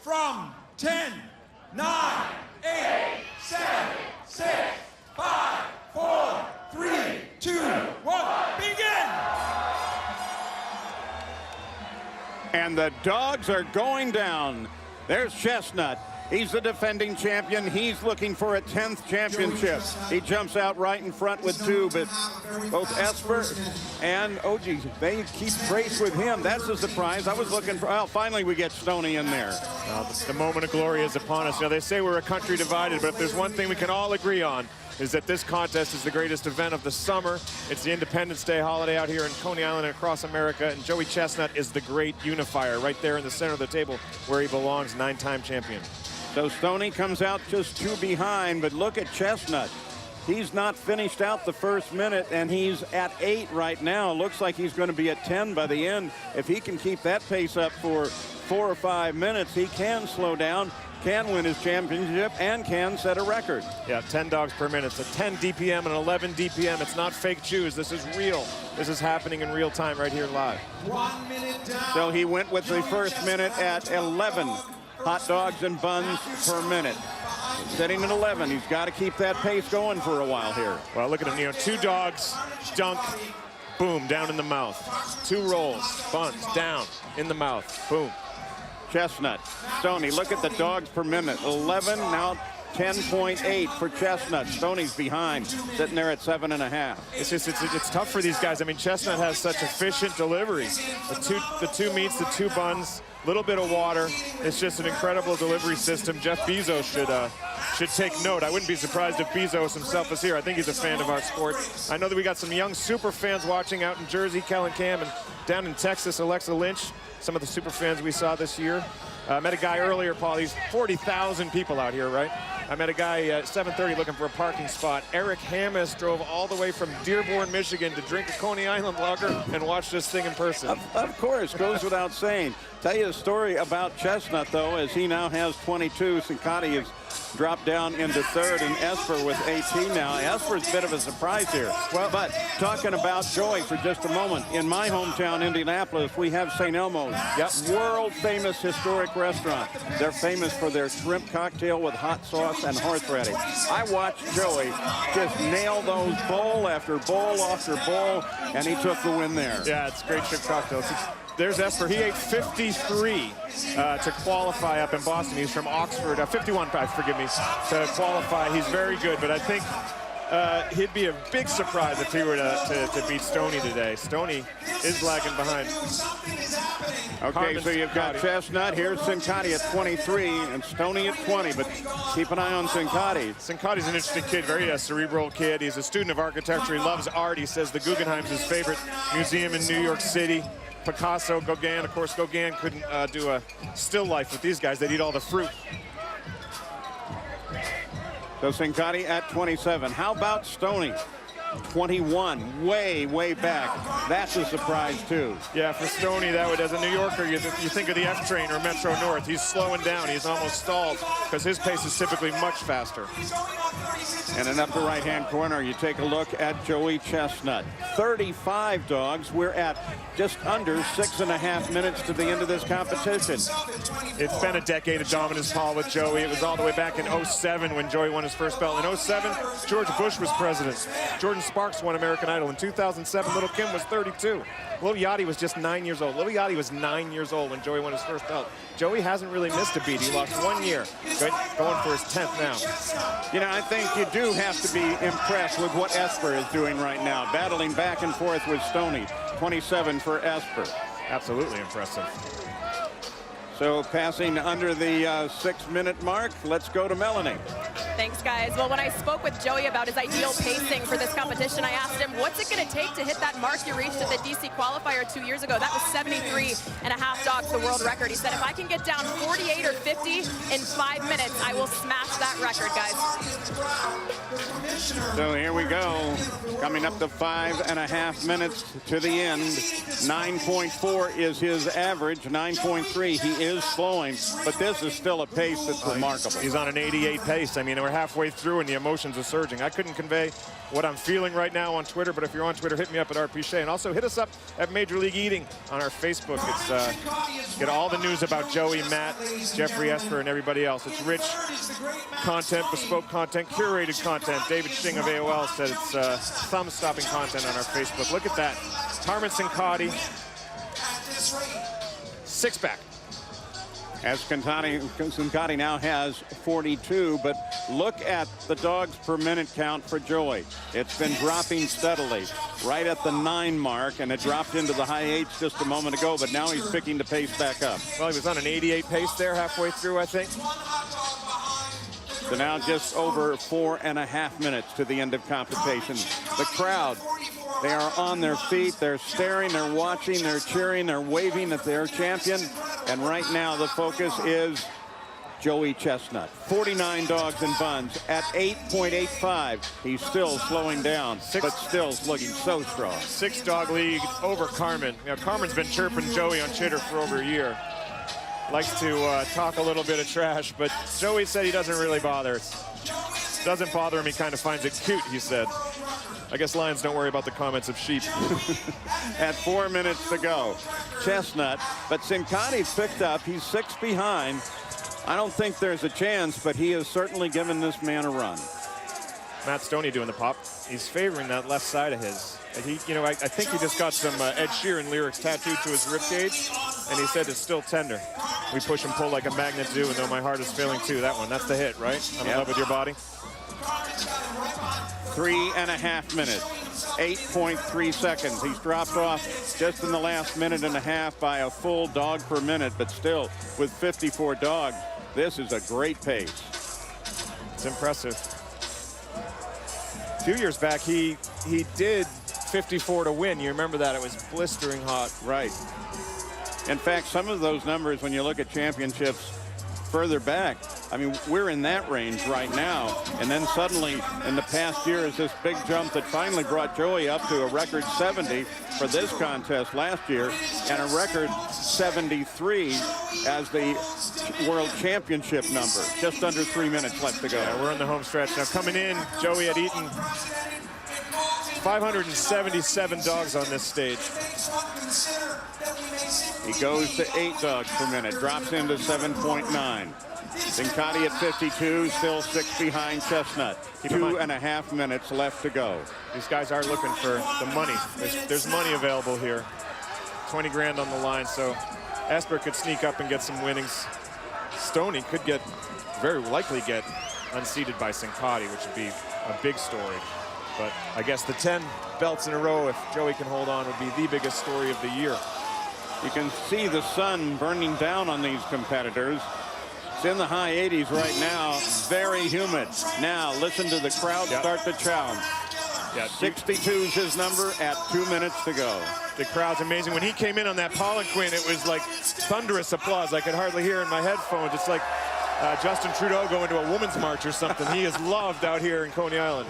from 10, 9, 8, 7, 6, 5, 4, 3, 2, 1, begin! And the dogs are going down. There's Chestnut. He's the defending champion. He's looking for a 10th championship. He jumps out right in front with 2, but both Esper and OG, they keep pace with him. That's a surprise. I was looking for, well, finally we get Stoney in there. The moment of glory is upon us. You know, they say we're a country divided, but if there's one thing we can all agree on, is that this contest is the greatest event of the summer. It's the Independence Day holiday out here in Coney Island and across America, and Joey Chestnut is the great unifier right there in the center of the table where he belongs, 9-time champion. So Stoney comes out just 2 behind, but look at Chestnut. He's not finished out the first minute, and he's at 8 right now. Looks like he's going to be at 10 by the end. If he can keep that pace up for 4 or 5 minutes, he can slow down, can win his championship, and can set a record. Yeah, 10 dogs per minute. So 10 DPM and 11 DPM. It's not fake chews. This is real. This is happening in real time right here live. 1 minute down. So he went with the first minute at 11 hot dogs and buns per minute. Sitting at 11, he's got to keep that pace going for a while here. Well, look at him, you know, 2 dogs, dunk, boom, down in the mouth. 2 rolls, buns, down, in the mouth, boom. Chestnut, Stoney, look at the dogs per minute. 11, now 10.8 for Chestnut. Stoney's behind, sitting there at 7.5. It's just, it's tough for these guys. I mean, Chestnut has such efficient delivery. The two meats, the 2 buns, little bit of water. It's just an incredible delivery system. Jeff Bezos should take note. I wouldn't be surprised if Bezos himself is here. I think he's a fan of our sport. I know that we got some young super fans watching out in Jersey, Kellen Cam, and down in Texas, Alexa Lynch, some of the super fans we saw this year. I met a guy earlier, Paul. He's 40,000 people out here, right? I met a guy at 7:30 looking for a parking spot. Eric Hammes drove all the way from Dearborn, Michigan to drink a Coney Island lager and watch this thing in person. Of course, goes without saying. Tell you a story about Chestnut, though, as he now has 22. Sincati has dropped down into 3rd, and Esper with 18 now. Esper's a bit of a surprise here. Well, but talking about Joey for just a moment, in my hometown, Indianapolis, we have St. Elmo's. Yep, world-famous historic restaurant. They're famous for their shrimp cocktail with hot sauce and horseradish. I watched Joey just nail those bowl after bowl after bowl, and he took the win there. Yeah, it's great shrimp cocktail. There's Esper. He ate 53 to qualify up in Boston. He's from Oxford. 51, forgive me, to qualify. He's very good, but I think he'd be a big surprise if he were to beat Stoney today. Stoney is lagging behind. Okay, so you've got Chestnut. Here's Sincati at 23 and Stoney at 20, but keep an eye on Sincati. Sincati's an interesting kid, very cerebral kid. He's a student of architecture. He loves art. He says the Guggenheim's his favorite museum in New York City. Picasso, Gauguin. Of course, Gauguin couldn't do a still life with these guys. They'd eat all the fruit. So Sincati at 27. How about Stoney? 21, way back. That's a surprise, too. Yeah, for Stoney, that would, as a New Yorker, you think of the F train or Metro North. He's slowing down. He's almost stalled because his pace is typically much faster. And in upper right-hand corner, you take a look at Joey Chestnut. 35 dogs. We're at just under 6.5 minutes to the end of this competition. It's been a decade of dominance, Paul, with Joey. It was all the way back in 07 when Joey won his first belt. In 07, George Bush was president. Jordan Sparks won American Idol. In 2007, Little Kim was 32. Lil Yachty was just 9 years old. Lil Yachty was 9 years old when Joey won his first belt. Joey hasn't really missed a beat. He lost 1 year, going for his 10th now. You know, I think you do have to be impressed with what Esper is doing right now, battling back and forth with Stoney. 27 for Esper. Absolutely impressive. So passing under the 6-minute mark, let's go to Melanie. Thanks, guys. Well, when I spoke with Joey about his ideal pacing for this competition, I asked him, what's it going to take to hit that mark you reached at the DC qualifier 2 years ago? That was 73.5 dogs, the world record. He said, if I can get down 48 or 50 in 5 minutes, I will smash that record, guys. So here we go. Coming up to 5.5 minutes to the end. 9.4 is his average. 9.3. He is slowing, but this is still a pace that's remarkable. He's on an 88 pace. I mean, we're halfway through and the emotions are surging. I couldn't convey what I'm feeling right now on Twitter, but if you're on Twitter, hit me up at RP Shea. And also hit us up at Major League Eating on our Facebook. It's get all the news about Joey, Matt, Jeffrey Esper, and everybody else. It's rich content, bespoke content, curated content. David Shing of AOL said it's thumb-stopping content on our Facebook. Look at that. Carmen Cincati, six-pack. As Cincati now has 42, but look at the dogs per minute count for Joey. It's been dropping steadily, right at the 9 mark, and it dropped into the high 8s just a moment ago, but now he's picking the pace back up. Well, he was on an 88 pace there halfway through, I think. So now just over 4.5 minutes to the end of competition. The crowd, they are on their feet, they're staring, they're watching, they're cheering, they're waving at their champion. And right now the focus is Joey Chestnut. 49 dogs and buns at 8.85. He's still slowing down, but still looking so strong. 6-dog lead over Carmen. You know, Carmen's been chirping Joey on Chitter for over a year. Likes to talk a little bit of trash, but Joey said he doesn't really bother. It doesn't bother him. He kind of finds it cute, he said. I guess lions don't worry about the comments of sheep. At 4 minutes to go. Chestnut, but Cincati's picked up. He's 6 behind. I don't think there's a chance, but he has certainly given this man a run. Matt Stoney doing the pop. He's favoring that left side of his. He, you know, I think he just got some Ed Sheeran lyrics tattooed to his ribcage, and he said it's still tender. We push and pull like a magnet do, and though my heart is failing too. That one, that's the hit, right? I'm in love with your body. 3.5 minutes, 8.3 seconds. He's dropped off just in the last minute and a half by a full dog per minute, but still with 54 dogs, this is a great pace. It's impressive. A few years back, he did 54 to win. You remember that? It was blistering hot. Right. In fact, some of those numbers, when you look at championships further back, I mean, we're in that range right now. And then suddenly, in the past year, is this big jump that finally brought Joey up to a record 70 for this contest last year, and a record 73 as the World Championship number. Just under 3 minutes left to go. Yeah, we're in the home stretch. Now coming in, Joey had eaten 577 dogs on this stage. He goes to 8 dogs per minute, drops into 7.9. Cincati at 52, still 6 behind Chestnut. 2.5 minutes left to go. These guys are looking for the money. There's money available here. 20 grand on the line, so Esper could sneak up and get some winnings. Stoney could very likely get unseated by Cincati, which would be a big story. But I guess the 10 belts in a row, if Joey can hold on, would be the biggest story of the year. You can see the sun burning down on these competitors. It's in the high 80s right now, very humid. Now listen to the crowd start to challenge. Yeah, 62 is his number at 2 minutes to go. The crowd's amazing. When he came in on that palanquin, it was like thunderous applause. I could hardly hear in my headphones. It's like Justin Trudeau going to a women's march or something. He is loved out here in Coney Island.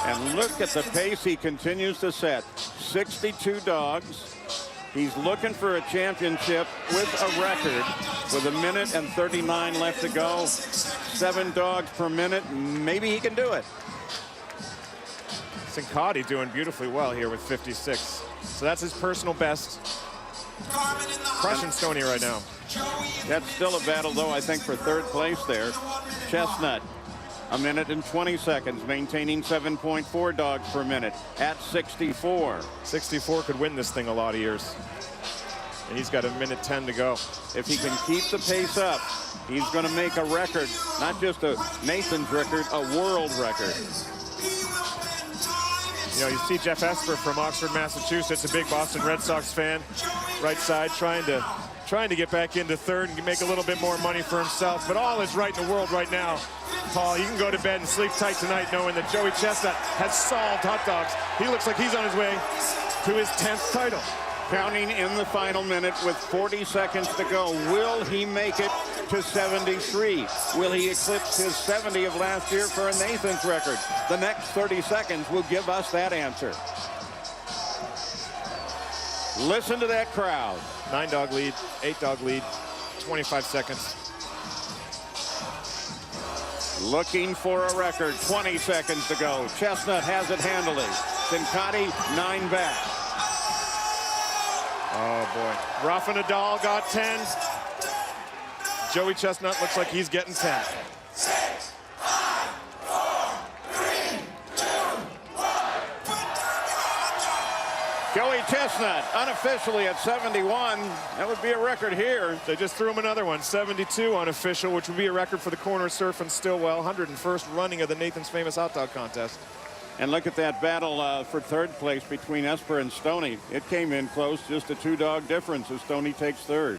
And look at the pace he continues to set. 62 dogs. He's looking for a championship with a record with 1 minute and 39 left to go. 7 dogs per minute. Maybe he can do it. Cincati doing beautifully well here with 56. So that's his personal best. Crushing Stoney right now. That's still a battle, though, I think, for 3rd place there. Chestnut, 1 minute and 20 seconds, maintaining 7.4 dogs per minute at 64. 64 could win this thing a lot of years. And he's got 1 minute 10 to go. If he can keep the pace up, he's going to make a record, not just a Nathan's record, a world record. You know, you see Jeff Esper from Oxford, Massachusetts, a big Boston Red Sox fan, right side, trying to get back into 3rd and make a little bit more money for himself. But all is right in the world right now. Paul, you can go to bed and sleep tight tonight knowing that Joey Chestnut has solved hot dogs. He looks like he's on his way to his 10th title. Counting in the final minute with 40 seconds to go. Will he make it to 73? Will he eclipse his 70 of last year for a Nathan's record? The next 30 seconds will give us that answer. Listen to that crowd. 9-dog lead, 8-dog lead, 25 seconds. Looking for a record, 20 seconds to go. Chestnut has it handily. Cincati 9 back. Oh boy. Rafa Nadal got 10. Joey Chestnut looks like he's getting 10. 6, 5, 4, 3, 2, 1. Joey Chestnut unofficially at 71. That would be a record here. They just threw him another one, 72 unofficial, which would be a record for the corner surf and Stillwell, 101st running of the Nathan's Famous Hot Dog Contest. And look at that battle for third place between Esper and Stoney. It came in close, just a 2-dog difference as Stoney takes third.